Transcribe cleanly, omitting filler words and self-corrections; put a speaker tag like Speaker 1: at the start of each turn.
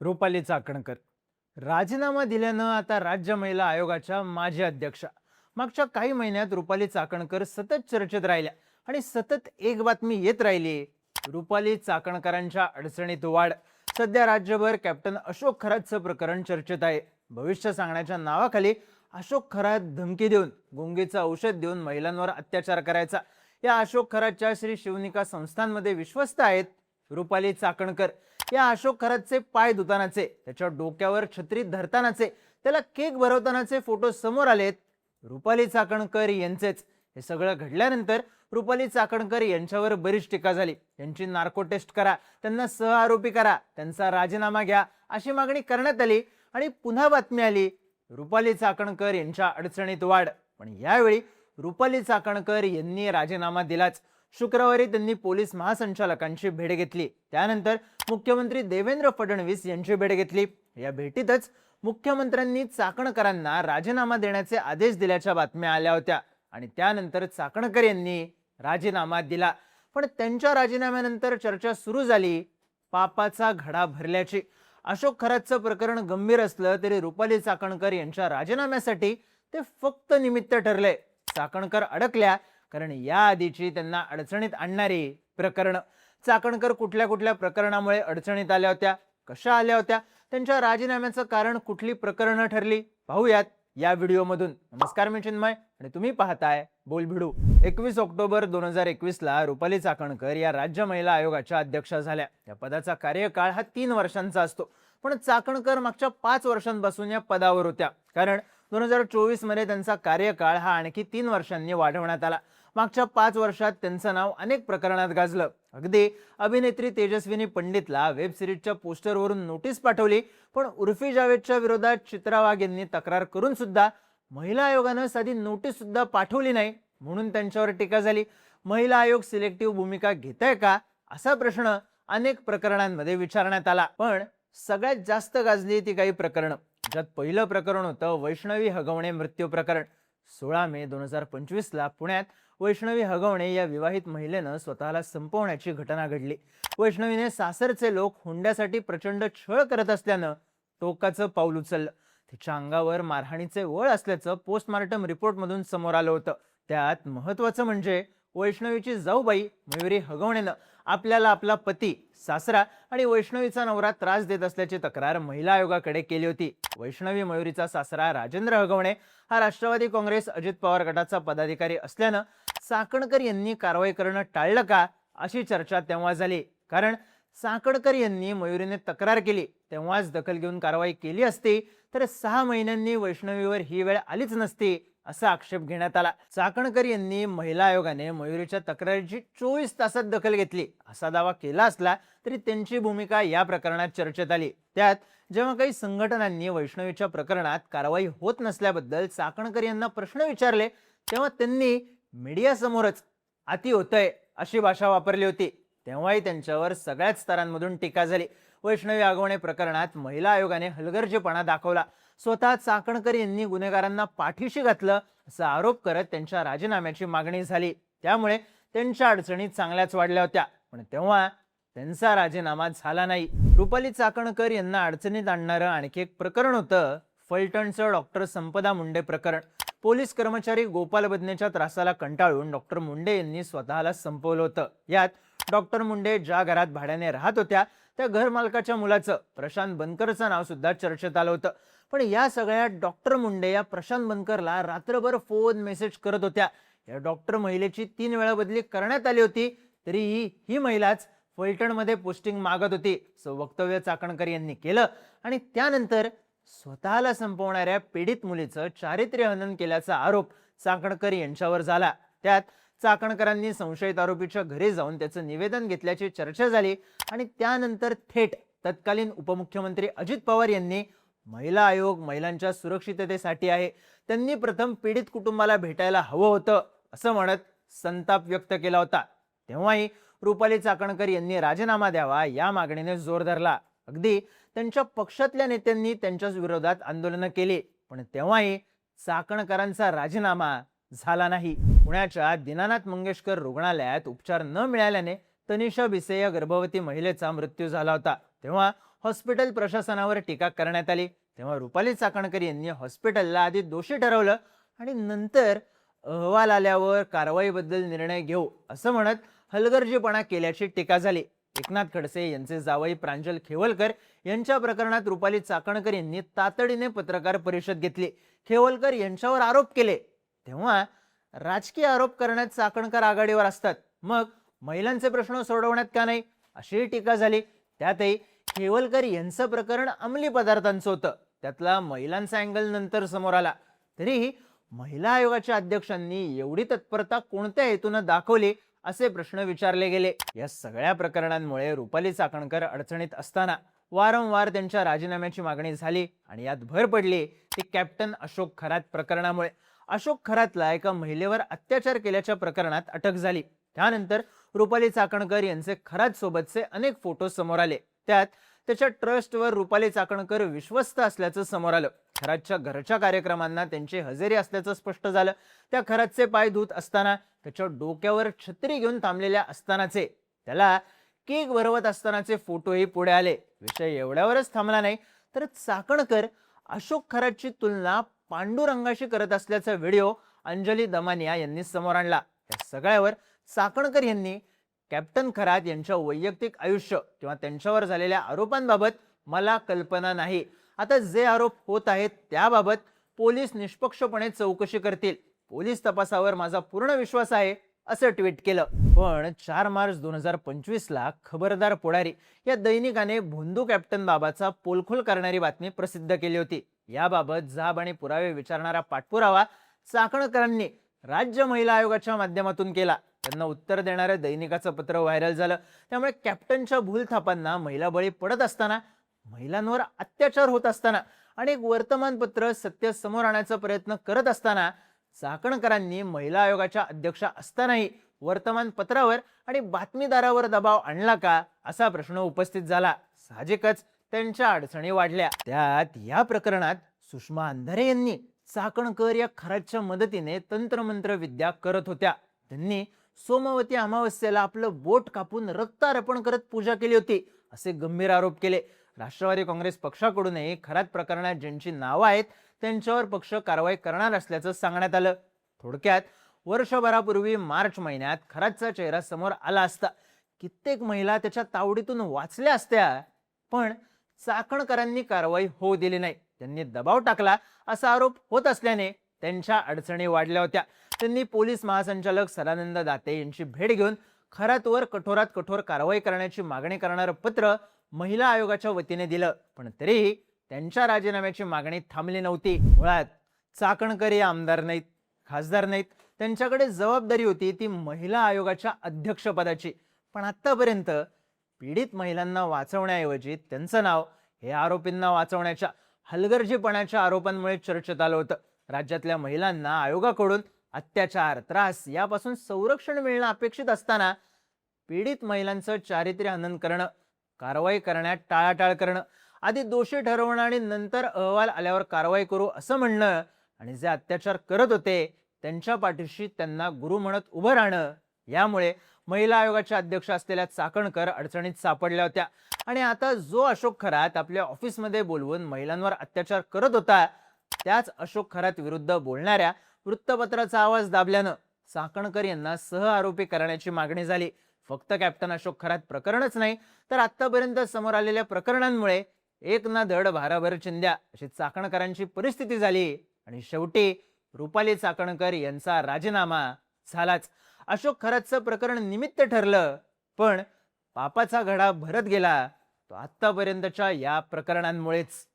Speaker 1: रुपाली चाकणकर राजीनामा दिल्यानं आता राज्य महिला आयोगाच्या माजी अध्यक्षा मागच्या काही महिन्यात रुपाली चाकणकर सतत चर्चेत राहिल्या आणि सतत एक बातमी येत राहिली. रुपाली चाकणकरांच्या अडचणीत वाढ. सध्या राज्यभर कॅप्टन अशोक खरातचं प्रकरण चर्चेत आहे. भविष्य सांगण्याच्या नावाखाली अशोक खरात धमकी देऊन गुंगीचं औषध देऊन महिलांवर अत्याचार करायचा. या अशोक खरातच्या श्री शिवनिका संस्थांमध्ये विश्वस्त आहेत रुपाली चाकणकर. या अशोक खरातचे पाय धुतानाचे, त्याच्या डोक्यावर छत्री धरतानाचे, त्याला केक भरवतानाचे फोटो समोर आलेत रुपाली चाकणकर यांचेच. हे सगळं घडल्यानंतर रुपाली चाकणकर यांच्यावर बरीच टीका झाली. त्यांची नार्को टेस्ट करा, त्यांना सहआरोपी करा, त्यांचा राजीनामा घ्या अशी मागणी करण्यात आली. आणि पुन्हा बातमी आली रुपाली चाकणकर यांच्या अडचणीत वाढ. पण यावेळी रुपाली चाकणकर यांनी राजीनामा दिलाच. शुक्रवारी त्यांनी पोलीस महासंचालकांची भेट घेतली. त्यानंतर मुख्यमंत्री देवेंद्र फडणवीस यांची भेट घेतली. या भेटीतच मुख्यमंत्र्यांनी चाकणकरांना राजीनामा देण्याचे आदेश दिल्याच्या बातम्या आल्या होत्या आणि त्यानंतर चाकणकर यांनी राजीनामा दिला. पण त्यांच्या राजीनाम्यानंतर चर्चा सुरू झाली पापाचा घडा भरल्याची. अशोक खरातचं प्रकरण गंभीर असलं तरी रुपाली चाकणकर यांच्या राजीनाम्यासाठी ते फक्त निमित्त ठरले. चाकणकर अडकल्या कारण या आधीची त्यांना अडचणीत आणणारी प्रकरण. चाकणकर कुठल्या कुठल्या प्रकरणामुळे अडचणीत आल्या होत्या, कशा आल्या होत्या, त्यांच्या राजीनाम्याचं कारण कुठली प्रकरणं ठरली, पाहूयात या व्हिडिओमधून. नमस्कार, मी चिन्मय आणि तुम्ही पाहताय बोलभिडू. 21 ऑक्टोबर 2021 ला रुपाली चाकणकर या राज्य महिला आयोगाच्या अध्यक्षा झाल्या. या पदाचा कार्यकाळ हा 3 वर्षांचा असतो. पण चाकणकर मागच्या 5 वर्षांपासून या पदावर होत्या, कारण 2024 मध्ये त्यांचा कार्यकाळ हा आणखी 3 वर्षांनी वाढवण्यात आला. मागच्या 5 वर्षात त्यांचं नाव अनेक प्रकरणात गाजलं. अगदी अभिनेत्री तेजस्विनी पंडितला वेब सिरीजच्या पोस्टरवरून नोटीस पाठवली, पण उर्फी जावेदच्या विरोधात चित्रा वाघ यांनी तक्रार करून सुद्धा महिला आयोगानं साधी नोटीस सुद्धा पाठवली नाही, म्हणून त्यांच्यावर टीका झाली. महिला आयोग सिलेक्टिव्ह भूमिका घेताय का असा प्रश्न अनेक प्रकरणांमध्ये विचारण्यात आला. पण सगळ्यात जास्त गाजली ती काही प्रकरणं, ज्यात पहिलं प्रकरण होतं वैष्णवी हगवणे मृत्यू प्रकरण. 16 मे 2025 ला पुण्यात वैष्णवी हगवणे या विवाहित महिलेनं स्वतःला संपवण्याची घटना घडली. वैष्णवीने सासरचे लोक हुंड्यासाठी प्रचंड छळ करत असल्यानं टोकाचं पाऊल उचललं. तिच्या अंगावर मारहाणीचे वळ असल्याचं पोस्टमार्टम रिपोर्टमधून समोर आलं होतं. त्यात महत्वाचं म्हणजे वैष्णवीची जाऊबाई मयुरी हगवणेनं आपल्याला आपला पती, सासरा आणि वैष्णवीचा नवरा त्रास देत असल्याची तक्रार महिला आयोगाकडे केली होती. वैष्णवी मयुरीचा सासरा राजेंद्र हगवणे हा राष्ट्रवादी काँग्रेस अजित पवार गटाचा पदाधिकारी असल्यानं चाकणकर यांनी कारवाई करणं टाळलं का अशी चर्चा तेव्हा झाली. कारण चाकणकर यांनी मयुरीने तक्रार केली तेव्हाच दखल घेऊन कारवाई केली असती तर 6 महिन्यांनी वैष्णवीवर ही वेळ आलीच नसती असा आक्षेप घेण्यात आला. चाकणकर यांनी महिला आयोगाने मयुरीच्या तक्रारीची 24 तासात दखल घेतली असा दावा केला असला तरी त्यांची भूमिका या प्रकरणात चर्चेत आली. त्यात जेव्हा काही संघटनांनी वैष्णवीच्या प्रकरणात कारवाई होत नसल्याबद्दल चाकणकर यांना प्रश्न विचारले तेव्हा त्यांनी मीडिया समोरच अति होतंय अशी भाषा वापरली होती. तेव्हाही त्यांच्यावर सगळ्याच स्तरांमधून टीका झाली. वैष्णवी हगवणे प्रकरणात महिला आयोगाने हलगर्जीपणा दाखवला. स्वतः चाकणकर यांनी गुन्हेगारांना पाठीशी घातलं असा आरोप करत त्यांच्या राजीनाम्याची मागणी झाली. त्यामुळे त्यांच्या अडचणी चांगल्याच वाढल्या होत्या. पण तेव्हा त्यांचा राजीनामा झाला नाही. रुपाली चाकणकर यांना अडचणीत आणणारं आणखी एक प्रकरण होतं फलटणचं डॉक्टर संपदा मुंडे प्रकरण. पोलीस कर्मचारी गोपाल बदनेच्या त्रासाला कंटाळून डॉक्टर मुंडे यांनी स्वतःला संपवलं होतं. यात डॉक्टर मुंडे ज्या घरात भाड्याने राहत होत्या त्या घर मालकाच्या मुलाचं प्रशांत बनकरचं नाव सुद्धा चर्चेत आलं होतं. पण या सगळ्या डॉक्टर मुंडे या प्रशांत बनकरला रात्रभर फोन मेसेज करत होत्या. या डॉक्टर महिलेची 3 वेळा बदली करण्यात आली होती तरीही ही महिलाच फलटणमध्ये पोस्टिंग मागत होती असं वक्तव्य चाकणकर यांनी केलं. आणि त्यानंतर स्वतःला संपवणाऱ्या पीडित मुलीचं चारित्र्य हनन केल्याचा आरोप चाकणकर यांच्यावर झाला. त्यात चाकणकरांनी संशयित आरोपीच्या घरी जाऊन त्याचं निवेदन घेतल्याची चर्चा झाली आणि त्यानंतर थेट तत्कालीन उपमुख्यमंत्री अजित पवार यांनी महिला आयोग महिलांच्या सुरक्षिततेसाठी आहे, त्यांनी प्रथम पीडित कुटुंबाला भेटायला हवं होतं असं म्हणत संताप व्यक्त केला होता. तेव्हाही रुपाली चाकणकर यांनी राजीनामा द्यावा या मागणीने जोर धरला. अगदी त्यांच्या पक्षातल्या नेत्यांनी त्यांच्या विरोधात आंदोलनं केली, पण तेव्हाही चाकणकरांचा राजीनामा झाला नाही. पुण्याच्या दीनानाथ मंगेशकर रुग्णालयात उपचार न मिळाल्याने तनिषा भिसे या गर्भवती महिलेचा मृत्यू झाला होता. तेव्हा हॉस्पिटल प्रशासनावर टीका करण्यात आली, तेव्हा रुपाली चाकणकर यांनी हॉस्पिटलला आधी दोषी ठरवलं आणि नंतर अहवाल आल्यावर कारवाईबद्दल निर्णय घेऊ असं म्हणत हलगर्जीपणा केल्याची टीका झाली. एकनाथ खडसे यांचे जावई प्रांजल खेवलकर यांच्या प्रकरणात रुपाली चाकणकर यांनी तातडीने पत्रकार परिषद घेतली. खेवलकर यांच्यावर आरोप केले, तेव्हा राजकीय आरोप करण्यात चाकणकर आघाडीवर असतात, मग महिलांचे प्रश्न सोडवण्यात का नाही अशी टीका झाली. त्यातही खेवलकर यांचं प्रकरण अंमली पदार्थांचं होतं, त्यातला महिलांचा अँगल नंतर समोर आला. तरीही महिला आयोगाच्या अध्यक्षांनी एवढी तत्परता कोणत्या हेतून दाखवली असे प्रश्न विचारले गेले. या सगळ्या प्रकरणांमुळे रुपाली चाकणकर अडचणीत असताना वारंवार त्यांच्या राजीनाम्याची मागणी झाली आणि यात भर पडली ती कॅप्टन अशोक खरात प्रकरणामुळे. अशोक खरातला एका महिलेवर अत्याचार केल्याच्या प्रकरणात अटक झाली. त्यानंतर रुपाली चाकणकर यांचे खरात सोबतचे अनेक फोटो समोर आले. त्यात त्याच्या ट्रस्टवर रुपाली चाकणकर विश्वस्त असल्याचं समोर आलं. खरातच्या घरच्या कार्यक्रमांना त्यांची हजेरी असल्याचं स्पष्ट झालं. त्या खरातचे पाय धुत असताना, त्याच्या डोक्यावर छत्री घेऊन थांबलेल्या असतानाचे, त्याला केक भरवत असतानाचे फोटोही पुढे आले. विषय एवढ्यावरच थांबला नाही, तर चाकणकर अशोक खरातची तुलना पांडुरंगाशी करत असल्याचा व्हिडिओ अंजली दमानिया यांनी समोर आणला. या सगळ्यावर चाकणकर यांनी कॅप्टन खरात यांच्या वैयक्तिक आयुष्य किंवा त्यांच्यावर झालेल्या आरोपांबाबत मला कल्पना नाही, आता जे आरोप होत आहेत त्याबाबत पोलीस निष्पक्षपणे चौकशी करतील, पोलीस तपासावर माझा पूर्ण विश्वास आहे असं ट्विट केलं. पण 4 मार्च 2025 ला खबरदार पुढारी या दैनिकाने भोंदू कॅप्टन बाबाचा पोलखोल करणारी बातमी प्रसिद्ध केली होती. याबाबत जाब आणि पुरावे विचारणारा पाठपुरावा चाकणकरांनी राज्य महिला आयोगाच्या माध्यमातून केला. त्यांना उत्तर देणाऱ्या दैनिकाचं पत्र व्हायरल झालं. त्यामुळे कॅप्टनच्या भूलथापांना महिला बळी पडत असताना, महिलांवर अत्याचार होत असताना, अनेक वर्तमानपत्र सत्य समोर आणण्याचा प्रयत्न करत असताना चाकणकरांनी महिला आयोगाच्या अध्यक्षा असतानाही वर्तमानपत्रावर आणि बातमीदारावर दबाव आणला का असा प्रश्न उपस्थित झाला. साहजिकच त्यांच्या अडचणी वाढल्या. त्यात या प्रकरणात सुषमा अंधारे यांनी चाकणकर या खरातच्या मदतीने तंत्रमंत्र विद्या करत होत्या. त्यांनी सोमवती अमावस्येला आपलं बोट कापून रक्तार्पण करत पूजा केली होती असे गंभीर आरोप केले. राष्ट्रवादी काँग्रेस पक्षाकडूनही खरात प्रकरणात ज्यांची नावं आहेत त्यांच्यावर पक्ष कारवाई करणार असल्याचं सांगण्यात आलं. थोडक्यात वर्षभरापूर्वी मार्च महिन्यात खरातचा चेहरा समोर आला असता कित्येक महिला त्याच्या तावडीतून वाचल्या असत्या, पण चाकणकरांनी कारवाई होऊ दिली नाही. त्यांनी दबाव टाकला असा आरोप होत असल्याने त्यांच्या अडचणी वाढल्या होत्या. त्यांनी पोलीस महासंचालक सदानंद दाते यांची भेट घेऊन खरातवर कठोरात कठोर कारवाई करण्याची मागणी करणारं पत्र महिला आयोगाच्या वतीने दिलं. पण तरीही त्यांच्या राजीनाम्याची मागणी थांबली नव्हती. मुळात चाकणकर हे आमदार नाहीत, खासदार नाहीत, त्यांच्याकडे जबाबदारी होती ती महिला आयोगाच्या अध्यक्षपदाची. पण आतापर्यंत पीडित महिलांना वाचवण्याऐवजी त्यांचं नाव हे आरोपींना वाचवण्याच्या हलगर्जीपणाच्या आरोपांमुळे चर्चेत आलं होतं. राज्यातल्या महिलांना आयोगाकडून अत्याचार, त्रास यापासून संरक्षण मिळणं अपेक्षित असताना पीडित महिलांचं चारित्र्य हनन करणं, कारवाई करण्यात टाळाटाळ करणं, आधी दोषी ठरवणं आणि नंतर अहवाल आल्यावर कारवाई करू असं म्हणणं आणि जे अत्याचार करत होते त्यांच्या पाठीशी त्यांना गुरु म्हणत उभं राहणं, यामुळे महिला आयोगाच्या अध्यक्ष असलेल्या चाकणकर अडचणीत सापडल्या होत्या. आणि आता जो अशोक खरात आपल्या ऑफिसमध्ये बोलवून महिलांवर अत्याचार करत होता, त्याच अशोक खरात विरुद्ध बोलणाऱ्या वृत्तपत्राचा आवाज दाबल्यानं चाकणकर यांना सह आरोपी करण्याची मागणी झाली. फक्त कॅप्टन अशोक खरात प्रकरणच नाही, तर आतापर्यंत समोर आलेल्या प्रकरणांमुळे एक ना धड भाराभर चिंध्या अशी चाकणकरांची परिस्थिती झाली आणि शेवटी रुपाली चाकणकर यांचा राजीनामा झालाच. अशोक खरातचं प्रकरण निमित्त ठरलं, पण पापाचा घडा भरत गेला तो आतापर्यंतच्या या प्रकरणांमुळेच.